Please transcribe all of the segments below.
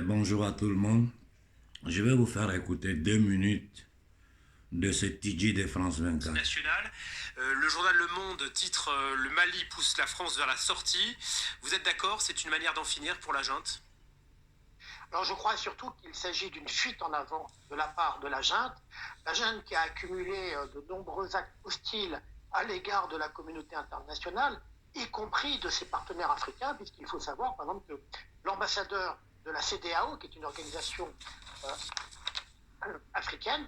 Bonjour à tout le monde. Je vais vous faire écouter 2 minutes de ce TG de France 24. National. Le journal Le Monde titre Le Mali pousse la France vers la sortie. Vous êtes d'accord? C'est une manière d'en finir pour la junte? Alors je crois surtout qu'il s'agit d'une fuite en avant de la part de la junte qui a accumulé de nombreux actes hostiles à l'égard de la communauté internationale, y compris de ses partenaires africains, puisqu'il faut savoir par exemple que l'ambassadeur de la CEDEAO, qui est une organisation africaine,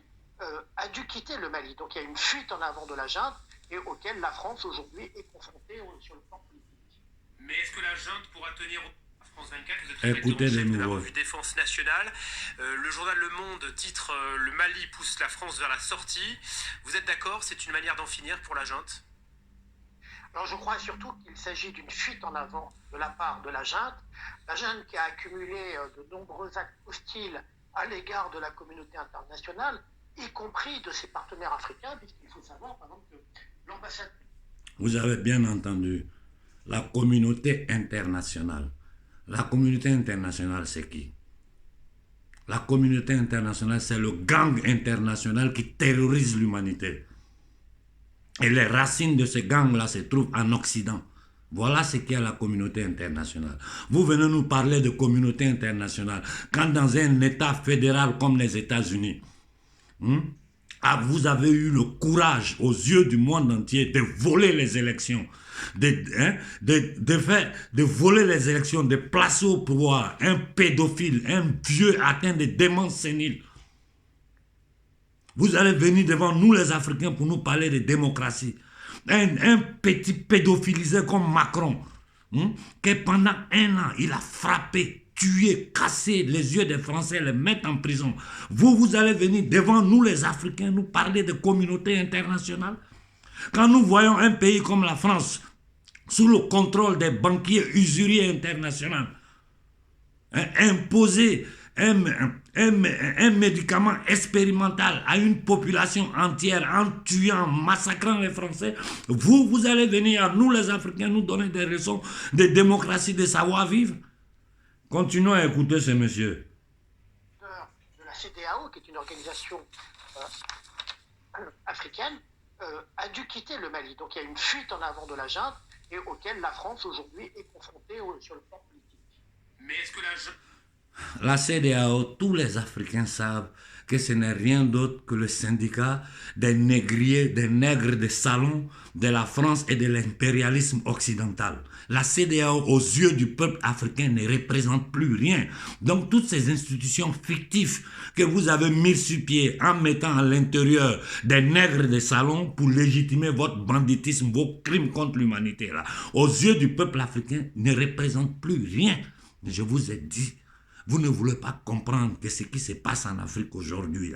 a dû quitter le Mali. Donc il y a une fuite en avant de la junte et auquel la France aujourd'hui est confrontée sur le plan politique. Mais est-ce que la junte pourra tenir France 24? Vous êtes Écoutez rédacteur en de chef de la nouveau. revue Défense nationale. Le journal Le Monde titre Le Mali pousse la France vers la sortie. Vous êtes d'accord? C'est une manière d'en finir pour la junte? Alors je crois surtout qu'il s'agit d'une fuite en avant de la part de la junte qui a accumulé de nombreux actes hostiles à l'égard de la communauté internationale, y compris de ses partenaires africains, puisqu'il faut savoir par exemple que l'ambassadeur... Vous avez bien entendu. La communauté internationale. La communauté internationale, c'est qui? La communauté internationale, c'est le gang international qui terrorise l'humanité. Et les racines de ce gang-là se trouvent en Occident. Voilà ce qu'est la communauté internationale. Vous venez nous parler de communauté internationale quand dans un État fédéral comme les États-Unis, vous avez eu le courage aux yeux du monde entier de voler les élections, de voler les élections, de placer au pouvoir un pédophile, un vieux atteint de démence sénile. Vous allez venir devant nous les Africains pour nous parler de démocratie. Un petit pédophilisé comme Macron, que pendant 1 an, il a frappé, tué, cassé les yeux des Français, les mettre en prison. Vous allez venir devant nous les Africains nous parler de communauté internationale. Quand nous voyons un pays comme la France, sous le contrôle des banquiers usuriers internationaux, imposer un médicament expérimental à une population entière en tuant, en massacrant les Français, vous allez venir à nous les Africains nous donner des leçons de démocratie, de savoir-vivre. Continuons à écouter ce monsieur. De la CEDEAO, qui est une organisation africaine, a dû quitter le Mali. Donc il y a une fuite en avant de la junte et auquel la France aujourd'hui est confrontée sur le plan politique. Mais est-ce que la junte... La CEDEAO, tous les Africains savent que ce n'est rien d'autre que le syndicat des négriers, des nègres de salon de la France et de l'impérialisme occidental. La CEDEAO, aux yeux du peuple africain, ne représente plus rien. Donc toutes ces institutions fictives que vous avez mises sur pied en mettant à l'intérieur des nègres de salon pour légitimer votre banditisme, vos crimes contre l'humanité, là, aux yeux du peuple africain, ne représentent plus rien. Je vous ai dit, vous ne voulez pas comprendre que ce qui se passe en Afrique aujourd'hui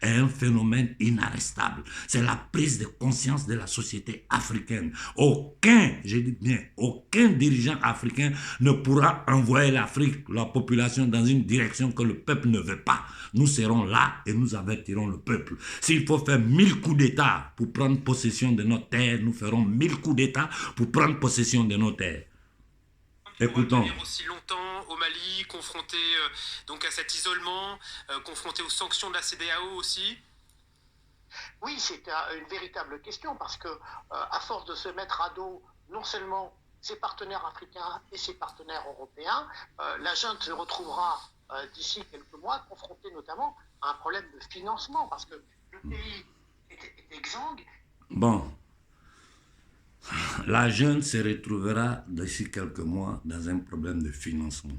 est un phénomène inarrêtable. C'est la prise de conscience de la société africaine. Aucun, je dis bien, aucun dirigeant africain ne pourra envoyer l'Afrique, la population, dans une direction que le peuple ne veut pas. Nous serons là et nous avertirons le peuple. S'il faut faire 1000 coups d'État pour prendre possession de nos terres, nous ferons 1000 coups d'État pour prendre possession de nos terres. Écoutons. Aussi longtemps au Mali, confronté donc à cet isolement, confronté aux sanctions de la CEDEAO aussi? Oui, c'est une véritable question parce que à force de se mettre à dos non seulement ses partenaires africains et ses partenaires européens, la junte se retrouvera d'ici quelques mois confrontée notamment à un problème de financement parce que le pays est exsangue. Bon. La jeune se retrouvera d'ici quelques mois dans un problème de financement.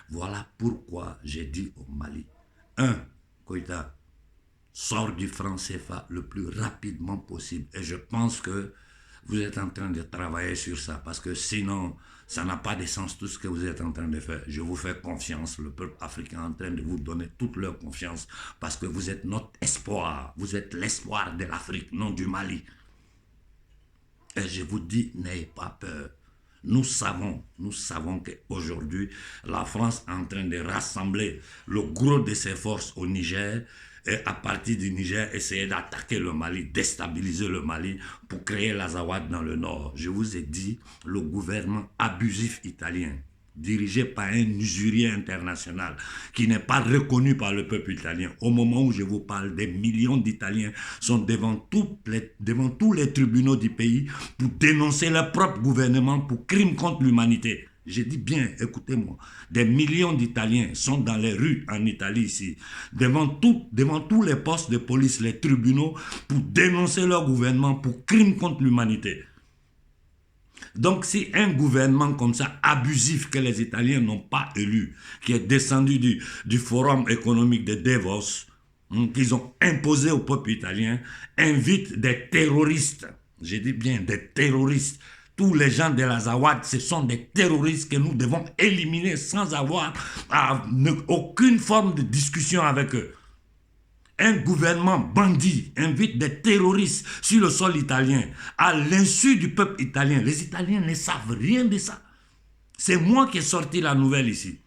Voilà pourquoi j'ai dit au Mali, Koïta, sort du franc CFA le plus rapidement possible. Et je pense que vous êtes en train de travailler sur ça, parce que sinon, ça n'a pas de sens tout ce que vous êtes en train de faire. Je vous fais confiance, le peuple africain est en train de vous donner toute leur confiance, parce que vous êtes notre espoir. Vous êtes l'espoir de l'Afrique, non du Mali. Et je vous dis, n'ayez pas peur. Nous savons qu'aujourd'hui, la France est en train de rassembler le gros de ses forces au Niger et à partir du Niger, essayer d'attaquer le Mali, déstabiliser le Mali pour créer l'Azawad dans le nord. Je vous ai dit, le gouvernement abusif italien, dirigé par un usurier international qui n'est pas reconnu par le peuple italien. Au moment où je vous parle, des millions d'Italiens sont devant tous les tribunaux du pays pour dénoncer leur propre gouvernement pour crimes contre l'humanité. Je dis bien, écoutez-moi, des millions d'Italiens sont dans les rues en Italie ici, devant tous les postes de police, les tribunaux, pour dénoncer leur gouvernement pour crimes contre l'humanité. Donc si un gouvernement comme ça, abusif, que les Italiens n'ont pas élu, qui est descendu du forum économique de Davos, qu'ils ont imposé au peuple italien, invite des terroristes, je dis bien des terroristes, tous les gens de l'Azawad, ce sont des terroristes que nous devons éliminer sans avoir aucune forme de discussion avec eux. Un gouvernement bandit invite des terroristes sur le sol italien à l'insu du peuple italien. Les Italiens ne savent rien de ça. C'est moi qui ai sorti la nouvelle ici.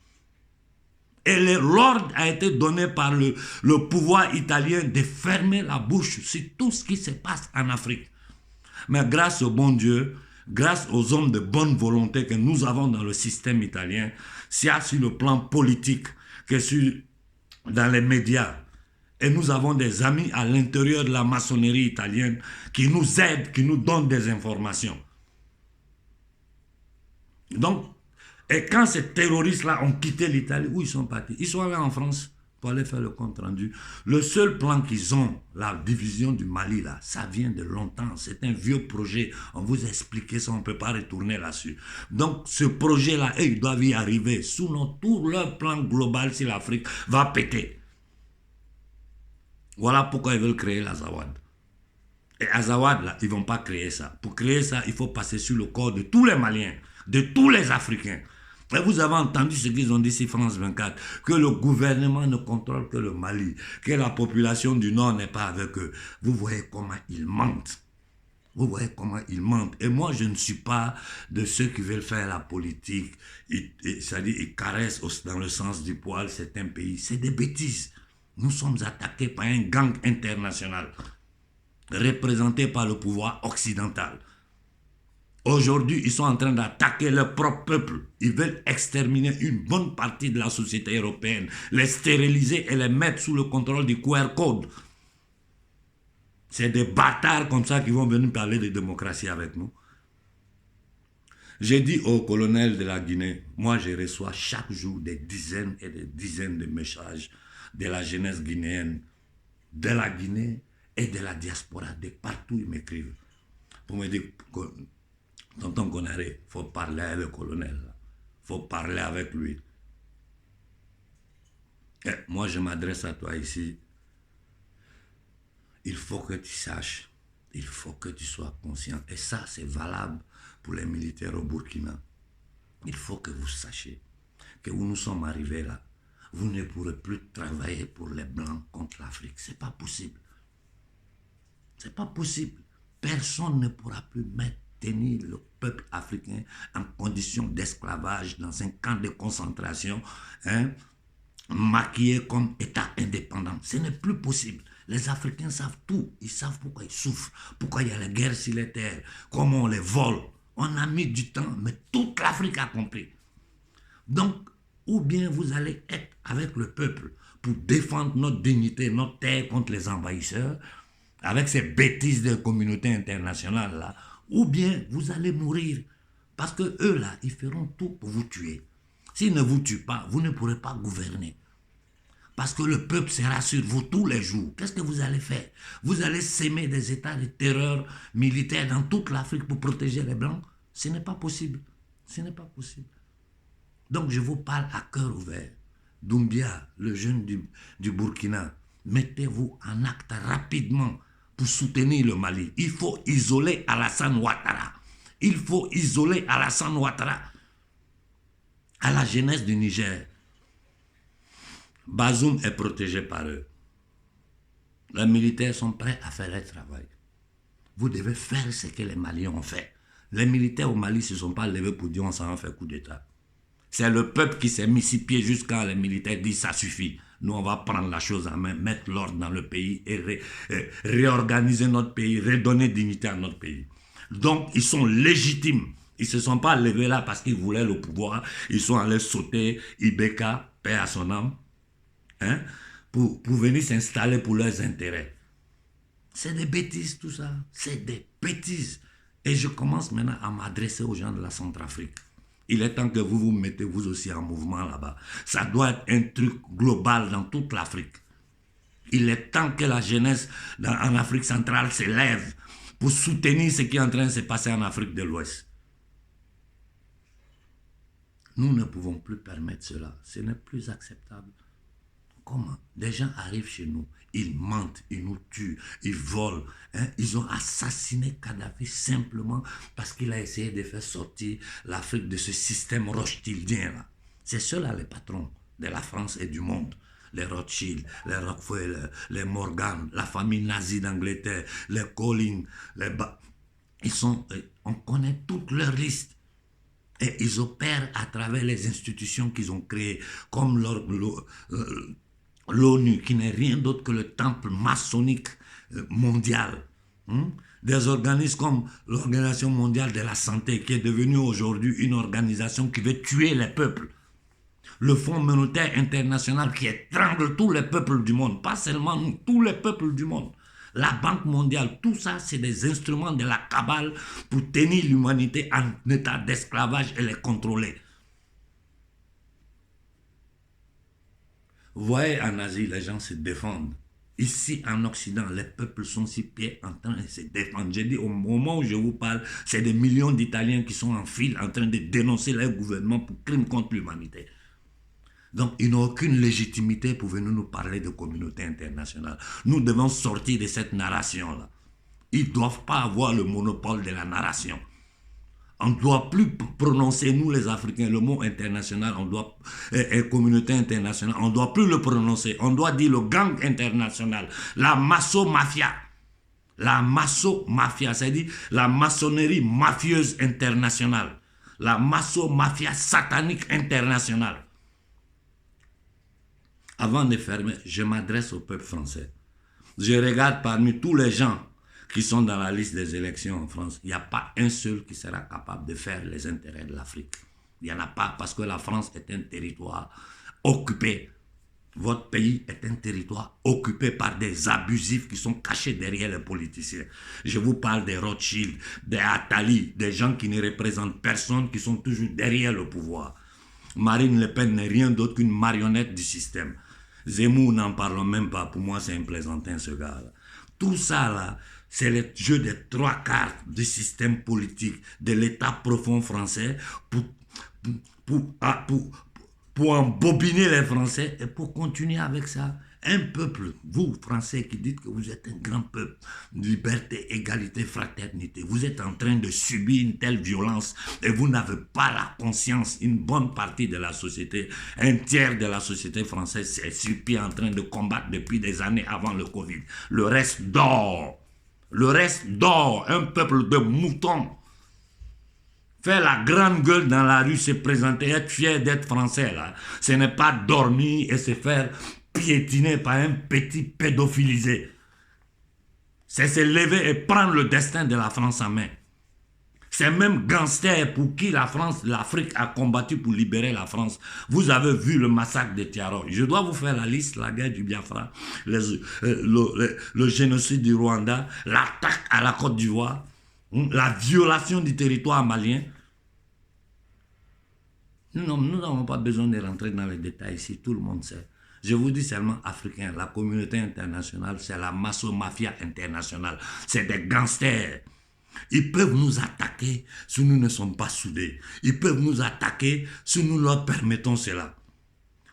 Et l'ordre a été donné par le pouvoir italien de fermer la bouche sur tout ce qui se passe en Afrique. Mais grâce au bon Dieu, grâce aux hommes de bonne volonté que nous avons dans le système italien, c'est sur le plan politique que dans les médias. Et nous avons des amis à l'intérieur de la maçonnerie italienne qui nous aident, qui nous donnent des informations. Donc, et quand ces terroristes-là ont quitté l'Italie, où ils sont partis? Ils sont allés en France pour aller faire le compte rendu. Le seul plan qu'ils ont, la division du Mali, là, ça vient de longtemps. C'est un vieux projet. On vous a expliqué ça, on ne peut pas retourner là-dessus. Donc, ce projet-là, ils doivent y arriver. Sinon, tout leur plan global sur l'Afrique va péter. Voilà pourquoi ils veulent créer l'Azawad. Et Azawad, là, ils ne vont pas créer ça. Pour créer ça, il faut passer sur le corps de tous les Maliens, de tous les Africains. Et vous avez entendu ce qu'ils ont dit sur France 24, que le gouvernement ne contrôle que le Mali, que la population du Nord n'est pas avec eux. Vous voyez comment ils mentent. Vous voyez comment ils mentent. Et moi, je ne suis pas de ceux qui veulent faire la politique. C'est-à-dire, ils caressent dans le sens du poil certains pays. C'est des bêtises. Nous sommes attaqués par un gang international, représenté par le pouvoir occidental. Aujourd'hui, ils sont en train d'attaquer leur propre peuple. Ils veulent exterminer une bonne partie de la société européenne, les stériliser et les mettre sous le contrôle du QR code. C'est des bâtards comme ça qui vont venir parler de démocratie avec nous. J'ai dit au colonel de la Guinée, moi je reçois chaque jour des dizaines et des dizaines de messages de la jeunesse guinéenne, de la Guinée et de la diaspora, de partout ils m'écrivent. Pour me dire... Tonton Konaré, il faut parler avec le colonel. Il faut parler avec lui. Et moi, je m'adresse à toi ici. Il faut que tu saches. Il faut que tu sois conscient. Et ça, c'est valable pour les militaires au Burkina. Il faut que vous sachiez que où nous sommes arrivés là, vous ne pourrez plus travailler pour les Blancs contre l'Afrique. C'est pas possible. C'est pas possible. Personne ne pourra plus tenir le peuple africain en condition d'esclavage dans un camp de concentration, maquillé comme État indépendant. Ce n'est plus possible. Les Africains savent tout. Ils savent pourquoi ils souffrent, pourquoi il y a la guerre sur les terres, comment on les vole. On a mis du temps, mais toute l'Afrique a compris. Donc, ou bien vous allez être avec le peuple pour défendre notre dignité, notre terre contre les envahisseurs, avec ces bêtises de communauté internationale là, ou bien vous allez mourir. Parce que eux là, ils feront tout pour vous tuer. S'ils ne vous tuent pas, vous ne pourrez pas gouverner. Parce que le peuple sera sur vous tous les jours. Qu'est-ce que vous allez faire? Vous allez s'aimer des états de terreur militaire dans toute l'Afrique pour protéger les Blancs? Ce n'est pas possible. Ce n'est pas possible. Donc je vous parle à cœur ouvert. Doumbia, le jeune du Burkina, mettez-vous en acte rapidement pour soutenir le Mali. Il faut isoler Alassane Ouattara. Il faut isoler Alassane Ouattara. À la jeunesse du Niger, Bazoum est protégé par eux. Les militaires sont prêts à faire leur travail. Vous devez faire ce que les Maliens ont fait. Les militaires au Mali ne se sont pas levés pour dire on s'en fait coup d'État. C'est le peuple qui s'est mis six pieds jusqu'à les militaires disent ça suffit. Nous, on va prendre la chose en main, mettre l'ordre dans le pays et réorganiser notre pays, redonner dignité à notre pays. Donc, ils sont légitimes Ils ne se sont pas levés là parce qu'ils voulaient le pouvoir. Ils sont allés sauter Ibeka, paix à son âme, hein, pour venir s'installer pour leurs intérêts. C'est des bêtises tout ça. C'est des bêtises. Et je commence maintenant à m'adresser aux gens de la Centrafrique. Il est temps que vous vous mettez vous aussi en mouvement là-bas. Ça doit être un truc global dans toute l'Afrique. Il est temps que la jeunesse en Afrique centrale se lève pour soutenir ce qui est en train de se passer en Afrique de l'Ouest. Nous ne pouvons plus permettre cela. Ce n'est plus acceptable. Comment? Des gens arrivent chez nous, ils mentent, ils nous tuent, ils volent. Hein? Ils ont assassiné Kadhafi simplement parce qu'il a essayé de faire sortir l'Afrique de ce système rothschildien là. C'est ceux-là les patrons de la France et du monde. Les Rothschild, les Rockefeller, les Morgan, la famille nazie d'Angleterre, les Collins, on connaît toute leur liste. Et ils opèrent à travers les institutions qu'ils ont créées, comme l'ONU, qui n'est rien d'autre que le temple maçonnique mondial. Des organismes comme l'Organisation mondiale de la santé, qui est devenue aujourd'hui une organisation qui veut tuer les peuples. Le Fonds monétaire international qui étrangle tous les peuples du monde, pas seulement nous, tous les peuples du monde. La Banque mondiale, tout ça, c'est des instruments de la cabale pour tenir l'humanité en état d'esclavage et les contrôler. Vous voyez, en Asie, les gens se défendent. Ici, en Occident, les peuples sont si pieds en train de se défendre. J'ai dit, au moment où je vous parle, c'est des millions d'Italiens qui sont en file en train de dénoncer leur gouvernement pour crimes contre l'humanité. Donc, ils n'ont aucune légitimité pour venir nous parler de communauté internationale. Nous devons sortir de cette narration-là. Ils ne doivent pas avoir le monopole de la narration. On ne doit plus prononcer, nous les Africains, le mot international, communauté internationale, on ne doit plus le prononcer. On doit dire le gang international, la masso-mafia. La masso-mafia, c'est-à-dire la maçonnerie mafieuse internationale. La masso-mafia satanique internationale. Avant de fermer, je m'adresse au peuple français. Je regarde parmi tous les gens qui sont dans la liste des élections en France, il n'y a pas un seul qui sera capable de faire les intérêts de l'Afrique. Il n'y en a pas parce que la France est un territoire occupé. Votre pays est un territoire occupé par des abusifs qui sont cachés derrière les politiciens. Je vous parle des Rothschild, des Attali, des gens qui ne représentent personne, qui sont toujours derrière le pouvoir. Marine Le Pen n'est rien d'autre qu'une marionnette du système. Zemmour, n'en parlons même pas. Pour moi, c'est un plaisantin, ce gars-là. Tout ça, là, c'est le jeu des trois cartes du système politique, de l'État profond français pour embobiner les Français et pour continuer avec ça. Un peuple, vous, Français, qui dites que vous êtes un grand peuple, liberté, égalité, fraternité, vous êtes en train de subir une telle violence et vous n'avez pas la conscience. Une bonne partie de la société, un tiers de la société française est sur pied en train de combattre depuis des années avant le Covid. Le reste dort. Le reste dort. Un peuple de moutons. Faire la grande gueule dans la rue, se présenter, être fier d'être français, là, ce n'est pas dormir et se faire piétiner par un petit pédophilisé. C'est se lever et prendre le destin de la France en main. C'est même gangster pour qui l'Afrique a combattu pour libérer la France. Vous avez vu le massacre de Tiaroy. Je dois vous faire la liste, la guerre du Biafra, le génocide du Rwanda, l'attaque à la Côte d'Ivoire, la violation du territoire malien. Nous n'avons pas besoin de rentrer dans les détails ici, tout le monde sait. Je vous dis seulement africain, la communauté internationale, c'est la masso-mafia internationale. C'est des gangsters. Ils peuvent nous attaquer si nous ne sommes pas soudés. Ils peuvent nous attaquer si nous leur permettons cela.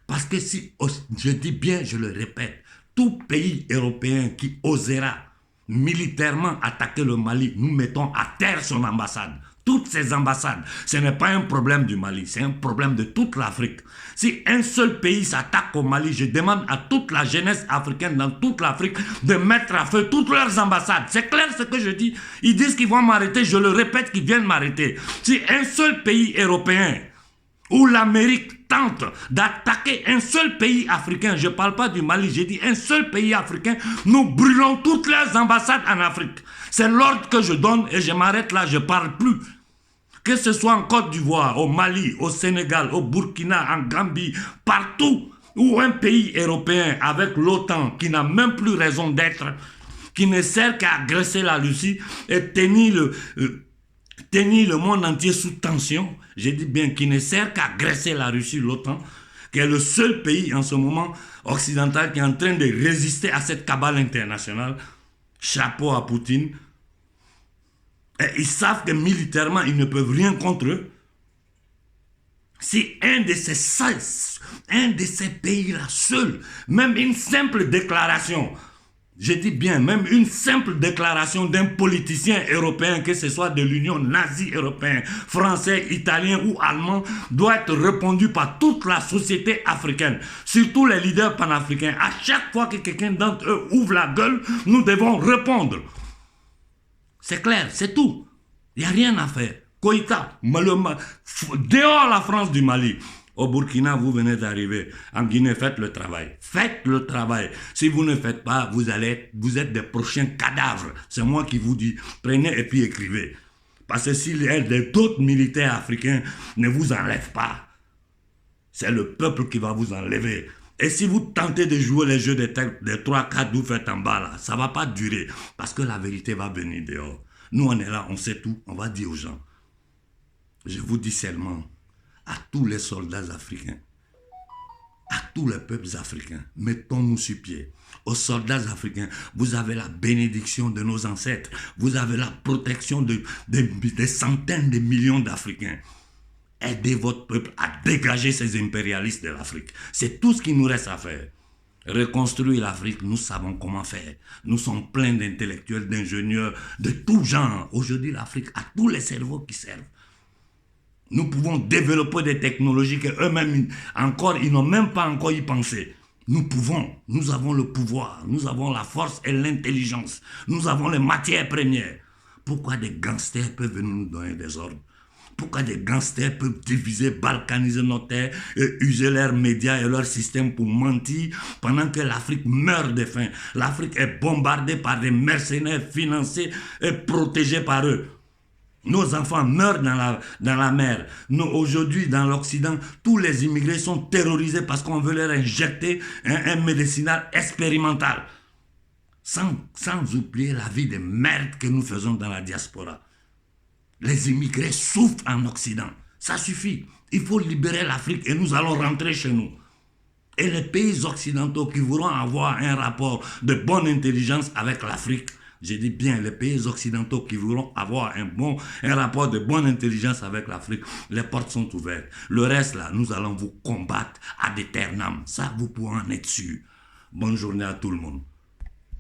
Parce que si, je dis bien, je le répète, tout pays européen qui osera militairement attaquer le Mali, nous mettons à terre son ambassade. Toutes ces ambassades, ce n'est pas un problème du Mali, c'est un problème de toute l'Afrique. Si un seul pays s'attaque au Mali, je demande à toute la jeunesse africaine dans toute l'Afrique de mettre à feu toutes leurs ambassades. C'est clair ce que je dis. Ils disent qu'ils vont m'arrêter, je le répète qu'ils viennent m'arrêter. Si un seul pays européen ou l'Amérique tente d'attaquer un seul pays africain, je ne parle pas du Mali, j'ai dit un seul pays africain, nous brûlons toutes leurs ambassades en Afrique. C'est l'ordre que je donne et je m'arrête là, je ne parle plus. Que ce soit en Côte d'Ivoire, au Mali, au Sénégal, au Burkina, en Gambie, partout où un pays européen avec l'OTAN qui n'a même plus raison d'être, qui ne sert qu'à agresser la Russie et tenir le monde entier sous tension, je dis bien qui ne sert qu'à agresser la Russie, l'OTAN, qui est le seul pays en ce moment occidental qui est en train de résister à cette cabale internationale. Chapeau à Poutine. Et ils savent que militairement, ils ne peuvent rien contre eux. Si un de ces pays-là seul, même une simple déclaration, je dis bien, même une simple déclaration d'un politicien européen, que ce soit de l'Union nazie européenne, français, italien ou allemand, doit être répondue par toute la société africaine, surtout les leaders panafricains. À chaque fois que quelqu'un d'entre eux ouvre la gueule, nous devons répondre. C'est clair, c'est tout. Il n'y a rien à faire. Koïta, dehors la France du Mali. Au Burkina, vous venez d'arriver. En Guinée, faites le travail. Faites le travail. Si vous ne faites pas, vous êtes des prochains cadavres. C'est moi qui vous dis. Prenez et puis écrivez. Parce que si d'autres militaires africains ne vous enlèvent pas, c'est le peuple qui va vous enlever. Et si vous tentez de jouer les jeux des 3-4 vous faites en bas là, ça ne va pas durer. Parce que la vérité va venir dehors. Nous, on est là, on sait tout. On va dire aux gens. Je vous dis seulement, à tous les soldats africains, à tous les peuples africains, mettons-nous sur pied. Aux soldats africains, vous avez la bénédiction de nos ancêtres. Vous avez la protection des centaines de millions d'Africains. Aidez votre peuple à dégager ces impérialistes de l'Afrique. C'est tout ce qu'il nous reste à faire. Reconstruire l'Afrique, nous savons comment faire. Nous sommes pleins d'intellectuels, d'ingénieurs, de tout genre. Aujourd'hui, l'Afrique a tous les cerveaux qui servent. Nous pouvons développer des technologies qu'eux-mêmes, ils n'ont même pas encore y pensé. Nous pouvons, nous avons le pouvoir, nous avons la force et l'intelligence. Nous avons les matières premières. Pourquoi des gangsters peuvent venir nous donner des ordres? Pourquoi des gangsters peuvent diviser, balkaniser nos terres et user leurs médias et leurs systèmes pour mentir pendant que l'Afrique meurt de faim? L'Afrique est bombardée par des mercenaires financés et protégés par eux. Nos enfants meurent dans la mer. Aujourd'hui, dans l'Occident, tous les immigrés sont terrorisés parce qu'on veut leur injecter un médicinal expérimental. Sans oublier la vie de merde que nous faisons dans la diaspora. Les immigrés souffrent en Occident. Ça suffit. Il faut libérer l'Afrique et nous allons rentrer chez nous. Et les pays occidentaux qui voudront avoir un rapport de bonne intelligence avec l'Afrique, je dis bien les pays occidentaux qui voudront avoir un rapport de bonne intelligence avec l'Afrique, les portes sont ouvertes. Le reste là, nous allons vous combattre ad aeternam. Ça, vous pouvez en être sûr. Bonne journée à tout le monde.